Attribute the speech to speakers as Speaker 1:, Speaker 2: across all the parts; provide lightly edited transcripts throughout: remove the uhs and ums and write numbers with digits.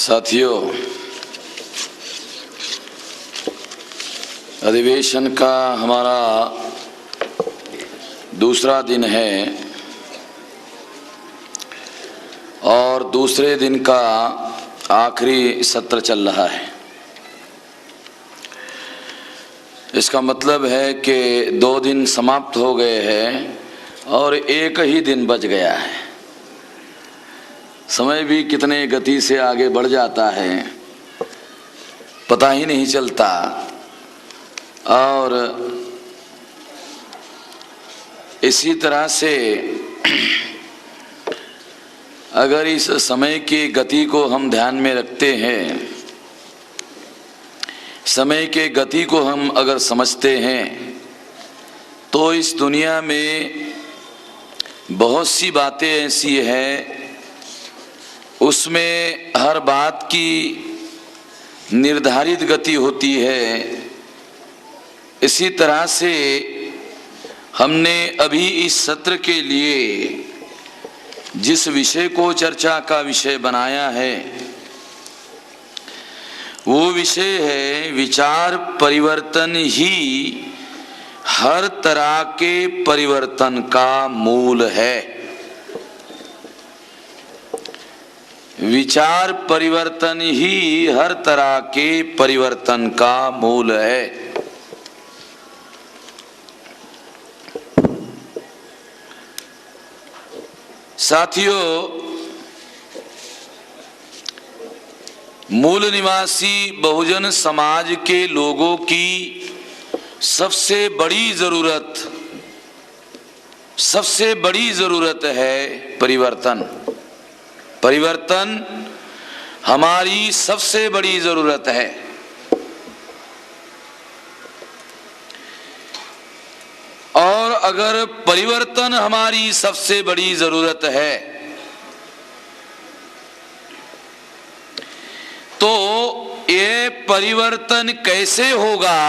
Speaker 1: साथियों, अधिवेशन का हमारा दूसरा दिन है और दूसरे दिन का आखिरी सत्र चल रहा है। इसका मतलब है कि 2 दिन समाप्त हो गए हैं और एक ही दिन बच गया है। समय भी कितने गति से आगे बढ़ जाता है, पता ही नहीं चलता। और इसी तरह से अगर इस समय की गति को हम ध्यान में रखते हैं, समय के गति को हम अगर समझते हैं, तो इस दुनिया में बहुत सी बातें ऐसी हैं, उसमें हर बात की निर्धारित गति होती है। इसी तरह से हमने अभी इस सत्र के लिए जिस विषय को चर्चा का विषय बनाया है, वो विषय है विचार परिवर्तन ही हर तरह के परिवर्तन का मूल है। विचार परिवर्तन ही हर तरह के परिवर्तन का मूल है। साथियों, मूल निवासी बहुजन समाज के लोगों की सबसे बड़ी जरूरत है परिवर्तन। परिवर्तन हमारी सबसे बड़ी जरूरत है। और अगर परिवर्तन हमारी सबसे बड़ी जरूरत है, तो ये परिवर्तन कैसे होगा?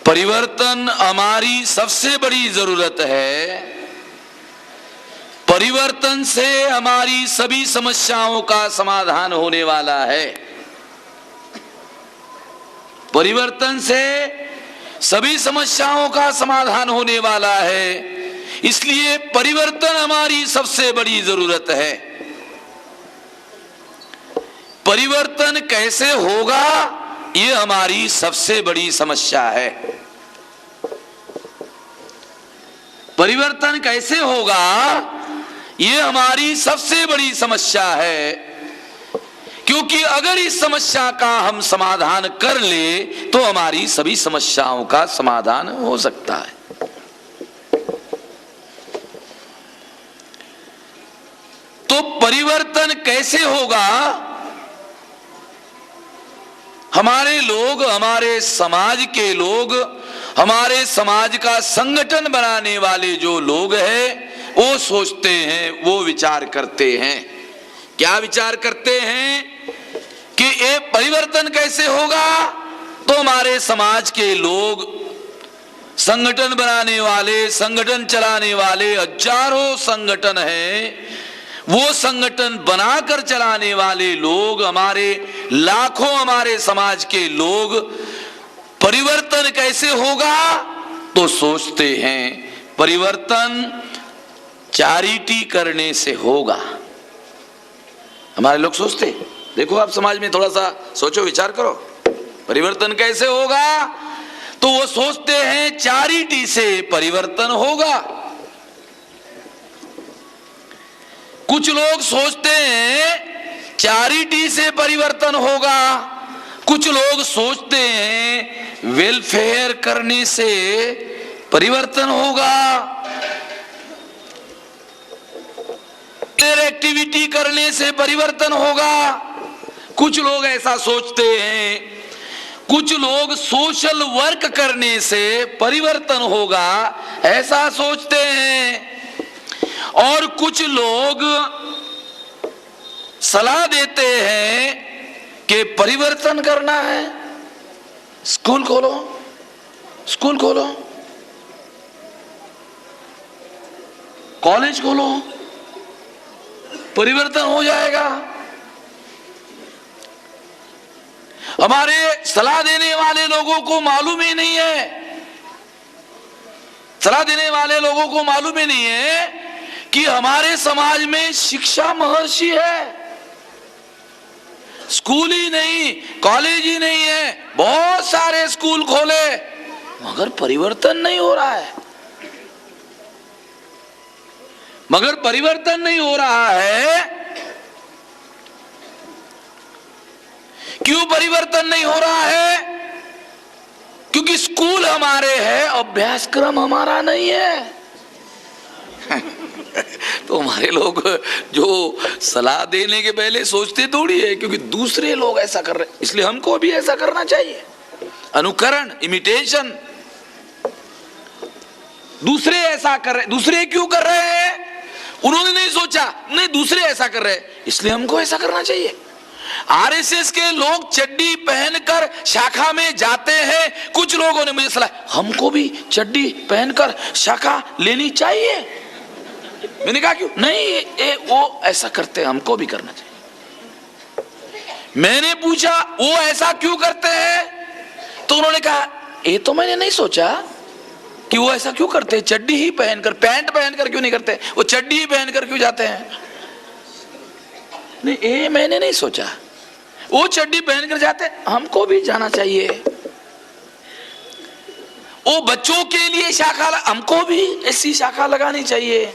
Speaker 1: परिवर्तन हमारी सबसे बड़ी जरूरत है। परिवर्तन से हमारी सभी समस्याओं का समाधान होने वाला है। परिवर्तन से सभी समस्याओं का समाधान होने वाला है। इसलिए परिवर्तन हमारी सबसे बड़ी जरूरत है। परिवर्तन कैसे होगा, ये हमारी सबसे बड़ी समस्या है। परिवर्तन कैसे होगा, ये हमारी सबसे बड़ी समस्या है। क्योंकि अगर इस समस्या का हम समाधान कर ले, तो हमारी सभी समस्याओं का समाधान हो सकता है। तो परिवर्तन कैसे होगा? हमारे लोग, हमारे समाज के लोग, हमारे समाज का संगठन बनाने वाले जो लोग हैं, वो सोचते हैं, वो विचार करते हैं। क्या विचार करते हैं कि ये परिवर्तन कैसे होगा? तो हमारे समाज के लोग, संगठन बनाने वाले, संगठन चलाने वाले हजारों संगठन हैं, वो संगठन बनाकर चलाने वाले लोग, हमारे लाखों हमारे समाज के लोग, परिवर्तन कैसे होगा? तो सोचते हैं परिवर्तन चैरिटी करने से होगा। हमारे लोग सोचते, देखो आप समाज में थोड़ा सा सोचो, विचार करो, परिवर्तन कैसे होगा? तो वो सोचते हैं चैरिटी से परिवर्तन होगा। कुछ लोग सोचते हैं चैरिटी से परिवर्तन होगा, कुछ लोग सोचते हैं वेलफेयर करने से परिवर्तन होगा, एक्टिविटी करने से परिवर्तन होगा। कुछ लोग ऐसा सोचते हैं, कुछ लोग सोशल वर्क करने से परिवर्तन होगा, ऐसा सोचते हैं। और कुछ लोग सलाह देते हैं कि परिवर्तन करना है, स्कूल खोलो, कॉलेज खोलो, परिवर्तन हो जाएगा। हमारे सलाह देने वाले लोगों को मालूम ही नहीं है, सलाह देने वाले लोगों को मालूम ही नहीं है कि हमारे समाज में शिक्षा महर्षि है, स्कूल ही नहीं, कॉलेज ही नहीं है, बहुत सारे स्कूल खोले मगर परिवर्तन नहीं हो रहा है। मगर परिवर्तन नहीं हो रहा है। क्यों परिवर्तन नहीं हो रहा है? क्योंकि स्कूल हमारे हैं, अभ्यासक्रम हमारा नहीं है। तो हमारे लोग जो सलाह देने के पहले सोचते थोड़ी है, क्योंकि दूसरे लोग ऐसा कर रहे इसलिए हमको भी ऐसा करना चाहिए। अनुकरण, इमिटेशन। दूसरे ऐसा कर रहे, दूसरे क्यों कर रहे हैं? उन्होंने नहीं सोचा, नहीं दूसरे ऐसा कर रहे हैं इसलिए हमको ऐसा करना चाहिए। आरएसएस के लोग चड्डी पहनकर शाखा में जाते हैं। कुछ लोगों ने मुझे सलाह, हमको भी चड्डी पहनकर शाखा लेनी चाहिए। मैंने कहा क्यों? नहीं, वो ऐसा करते हैं, हमको भी करना चाहिए। मैंने पूछा वो ऐसा क्यों करते हैं? तो उन्होंने कहा ये तो मैंने नहीं सोचा कि वो ऐसा क्यों करते हैं। चड्डी ही पहनकर, पैंट पहनकर क्यों नहीं करते? वो चड्डी ही पहनकर क्यों जाते हैं? नहीं, ये मैंने नहीं सोचा। वो चड्डी पहनकर जाते, हमको भी जाना चाहिए। वो बच्चों के लिए शाखा, हमको भी ऐसी शाखा लगानी चाहिए।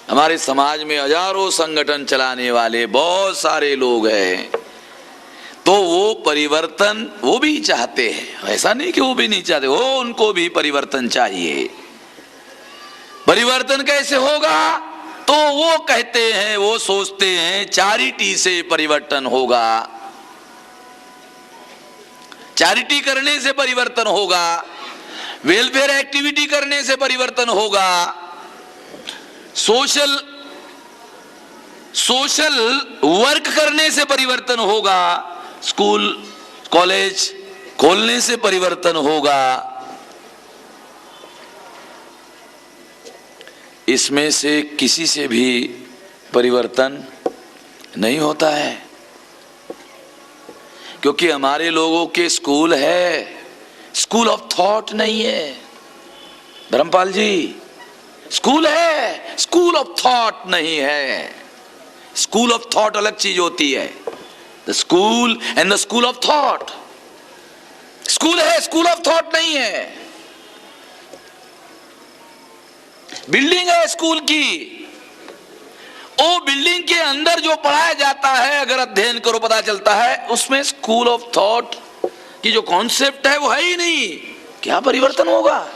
Speaker 1: हमारे समाज में हजारों संगठन चलाने वाले बहुत सारे लोग हैं, तो वो परिवर्तन वो भी चाहते हैं। ऐसा नहीं कि वो भी नहीं चाहते, वो उनको भी परिवर्तन चाहिए। परिवर्तन कैसे होगा? तो वो कहते हैं, वो सोचते हैं चैरिटी से परिवर्तन होगा, चैरिटी करने से परिवर्तन होगा, वेलफेयर एक्टिविटी करने से परिवर्तन होगा, सोशल वर्क करने से परिवर्तन होगा, स्कूल कॉलेज खोलने से परिवर्तन होगा। इसमें से किसी से भी परिवर्तन नहीं होता है, क्योंकि हमारे लोगों के स्कूल है, स्कूल ऑफ थॉट नहीं है। धर्मपाल जी, स्कूल है, स्कूल ऑफ थॉट नहीं है। स्कूल ऑफ थॉट अलग चीज होती है। The school and the school of thought. School है, स्कूल ऑफ थॉट नहीं है। बिल्डिंग है स्कूल की, वो बिल्डिंग के अंदर जो पढ़ाया जाता है, अगर अध्ययन करो पता चलता है उसमें स्कूल ऑफ थॉट की जो कॉन्सेप्ट है वो है ही नहीं। क्या परिवर्तन होगा?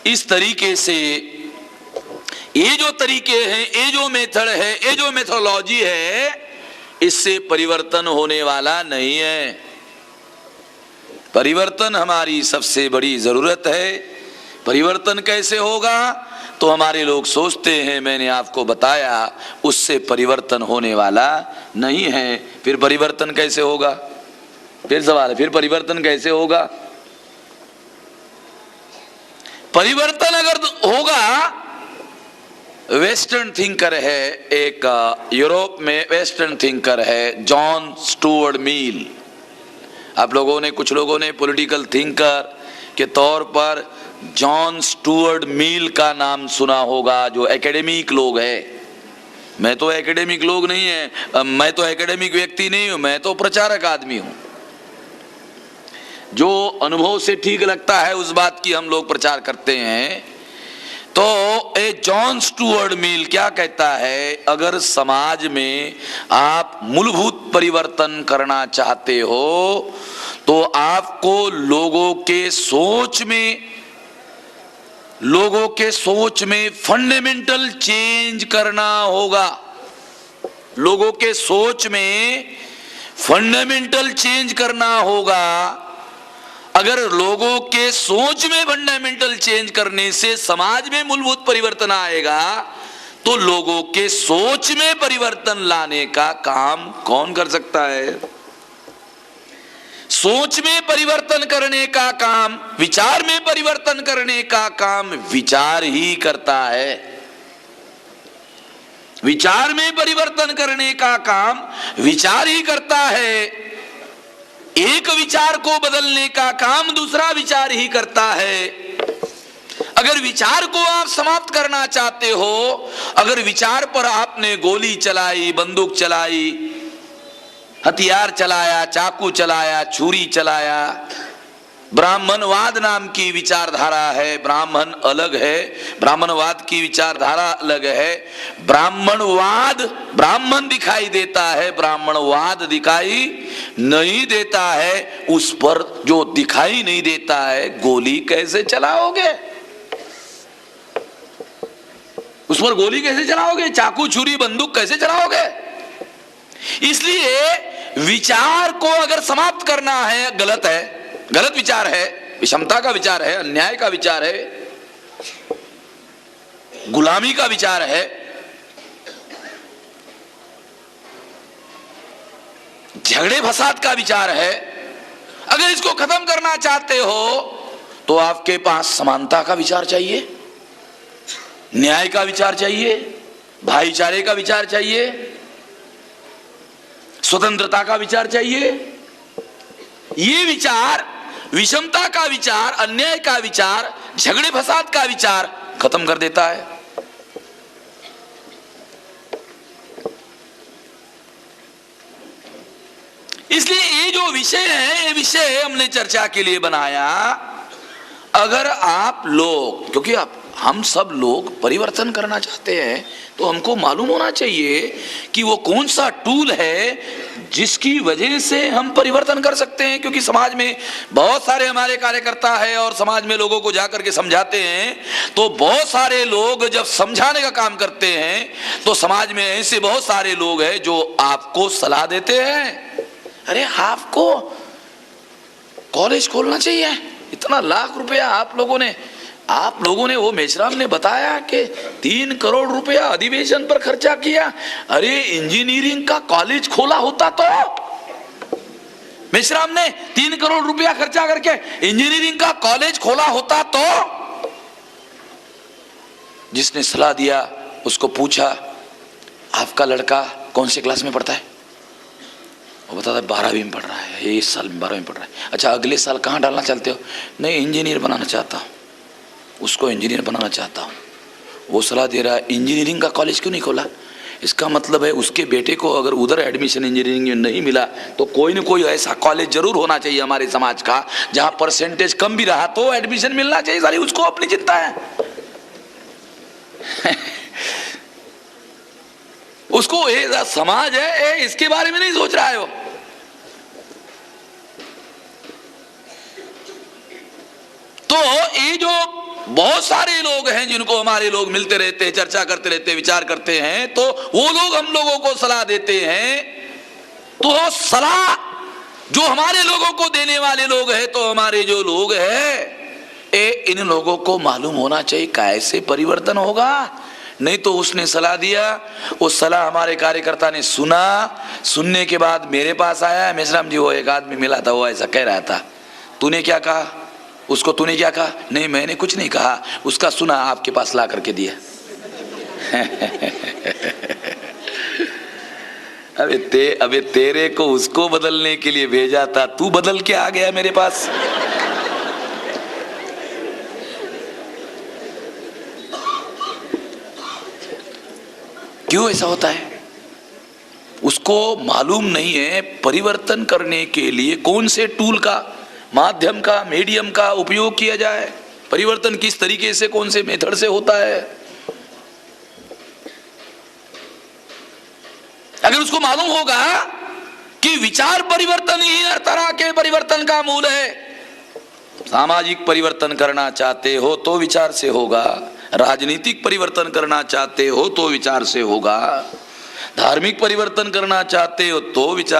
Speaker 1: इस तरीके से ये जो तरीके हैं, ये जो मेथड है, ये जो मेथोलॉजी है, इससे परिवर्तन होने वाला नहीं है। परिवर्तन हमारी सबसे बड़ी जरूरत है। परिवर्तन कैसे होगा? तो हमारे लोग सोचते हैं, मैंने आपको बताया, उससे परिवर्तन होने वाला नहीं है। फिर परिवर्तन कैसे होगा? फिर सवाल है, फिर परिवर्तन कैसे होगा? परिवर्तन अगर होगा, वेस्टर्न थिंकर है, एक यूरोप में वेस्टर्न थिंकर है जॉन स्टुअर्ट मिल। आप लोगों ने, कुछ लोगों ने पॉलिटिकल थिंकर के तौर पर जॉन स्टुअर्ट मिल का नाम सुना होगा, जो एकेडमिक लोग है। मैं तो एकेडमिक लोग नहीं है, मैं तो एकेडमिक व्यक्ति नहीं हूं, मैं तो प्रचारक आदमी हूं। जो अनुभव से ठीक लगता है उस बात की हम लोग प्रचार करते हैं। तो ए जॉन स्टुअर्ट मिल क्या कहता है? अगर समाज में आप मूलभूत परिवर्तन करना चाहते हो तो आपको लोगों के सोच में फंडामेंटल चेंज करना होगा। लोगों के सोच में फंडामेंटल चेंज करना होगा। अगर लोगों के सोच में फंडामेंटल चेंज करने से समाज में मूलभूत परिवर्तन आएगा, तो लोगों के सोच में परिवर्तन लाने का काम कौन कर सकता है? सोच में परिवर्तन करने का काम, विचार में परिवर्तन करने का काम विचार ही करता है। विचार में परिवर्तन करने का काम विचार ही करता है। एक विचार को बदलने का काम दूसरा विचार ही करता है। अगर विचार को आप समाप्त करना चाहते हो, अगर विचार पर आपने गोली चलाई, बंदूक चलाई, हथियार चलाया, चाकू चलाया, छुरी चलाया, ब्राह्मणवाद नाम की विचारधारा है, ब्राह्मण अलग है, ब्राह्मणवाद की विचारधारा अलग है। ब्राह्मणवाद ब्राह्मण दिखाई देता है, ब्राह्मणवाद दिखाई नहीं देता है। उस पर जो दिखाई नहीं देता है, गोली कैसे चलाओगे? उस पर गोली कैसे चलाओगे? चाकू छुरी बंदूक कैसे चलाओगे? इसलिए विचार को अगर समाप्त करना है, गलत है, गलत विचार है, विषमता का विचार है, अन्याय का विचार है, गुलामी का विचार है, झगड़े फसाद का विचार है। अगर इसको खत्म करना चाहते हो तो आपके पास समानता का विचार चाहिए, न्याय का विचार चाहिए, भाईचारे का विचार चाहिए, स्वतंत्रता का विचार चाहिए। ये विचार, विषमता का विचार, अन्याय का विचार, झगड़े फसाद का विचार खत्म कर देता है। इसलिए ये जो विषय है, ये विषय हमने चर्चा के लिए बनाया। अगर आप लोग, क्योंकि हम सब लोग परिवर्तन करना चाहते हैं, तो हमको मालूम होना चाहिए कि वो कौन सा टूल है जिसकी वजह से हम परिवर्तन कर सकते हैं। क्योंकि समाज में बहुत सारे हमारे कार्यकर्ता है और समाज में लोगों को जाकर के समझाते हैं, तो बहुत सारे लोग जब समझाने का काम करते हैं तो समाज में ऐसे बहुत सारे लोग हैं जो आपको सलाह देते हैं, अरे आपको कॉलेज खोलना चाहिए, इतना लाख रुपया आप लोगों ने वो मेश्राम ने बताया कि 3 करोड़ रुपया अधिवेशन पर खर्चा किया। अरे इंजीनियरिंग का कॉलेज खोला होता तो, मेश्राम ने 3 करोड़ रुपया खर्चा करके इंजीनियरिंग का कॉलेज खोला होता तो, जिसने सलाह दिया उसको पूछा, आपका लड़का कौन से क्लास में पढ़ता है? वो बताता है 12वीं में पढ़ रहा है, इस साल में 12वीं में पढ़ रहा है। अच्छा, अगले साल कहाँ डालना चाहते हो? नहीं, इंजीनियर बनाना चाहता हूँ, उसको इंजीनियर बनाना चाहता हूँ। वो सलाह दे रहा है, इंजीनियरिंग का कॉलेज क्यों नहीं खोला? इसका मतलब है उसके बेटे को अगर उधर एडमिशन इंजीनियरिंग में नहीं मिला तो कोई न कोई ऐसा कॉलेज जरूर होना चाहिए हमारे समाज का, जहां परसेंटेज कम भी रहा तो एडमिशन मिलना चाहिए। सारी उसको अपनी चिंता है उसको ये समाज है, इसके बारे में नहीं सोच रहा है वो। तो ये जो बहुत सारे लोग हैं जिनको हमारे लोग मिलते रहते हैं, चर्चा करते रहते हैं, विचार करते हैं, तो वो लोग हम लोगों को सलाह देते हैं। तो सलाह जो हमारे लोगों को देने वाले लोग हैं, तो हमारे जो लोग हैं, इन लोगों को मालूम होना चाहिए कैसे परिवर्तन होगा। नहीं तो उसने सलाह दिया, वो सलाह हमारे कार्यकर्ता ने सुना, सुनने के बाद मेरे पास आया, मेश्राम जी वो एक आदमी मिला था, वो ऐसा कह रहा था, तूने क्या कहा उसको? तूने क्या कहा? नहीं मैंने कुछ नहीं कहा, उसका सुना, आपके पास ला करके दिया। अबे तेरे को उसको बदलने के लिए भेजा था, तू बदल के आ गया मेरे पास। क्यों ऐसा होता है? उसको मालूम नहीं है परिवर्तन करने के लिए कौन से टूल का, माध्यम का, मीडियम का उपयोग किया जाए, परिवर्तन किस तरीके से, कौन से मेथड से होता है। अगर उसको मालूम होगा कि विचार परिवर्तन ही हर तरह के परिवर्तन का मूल है, सामाजिक परिवर्तन करना चाहते हो तो विचार से होगा, राजनीतिक परिवर्तन करना चाहते हो तो विचार से होगा, धार्मिक परिवर्तन करना चाहते हो तो विचार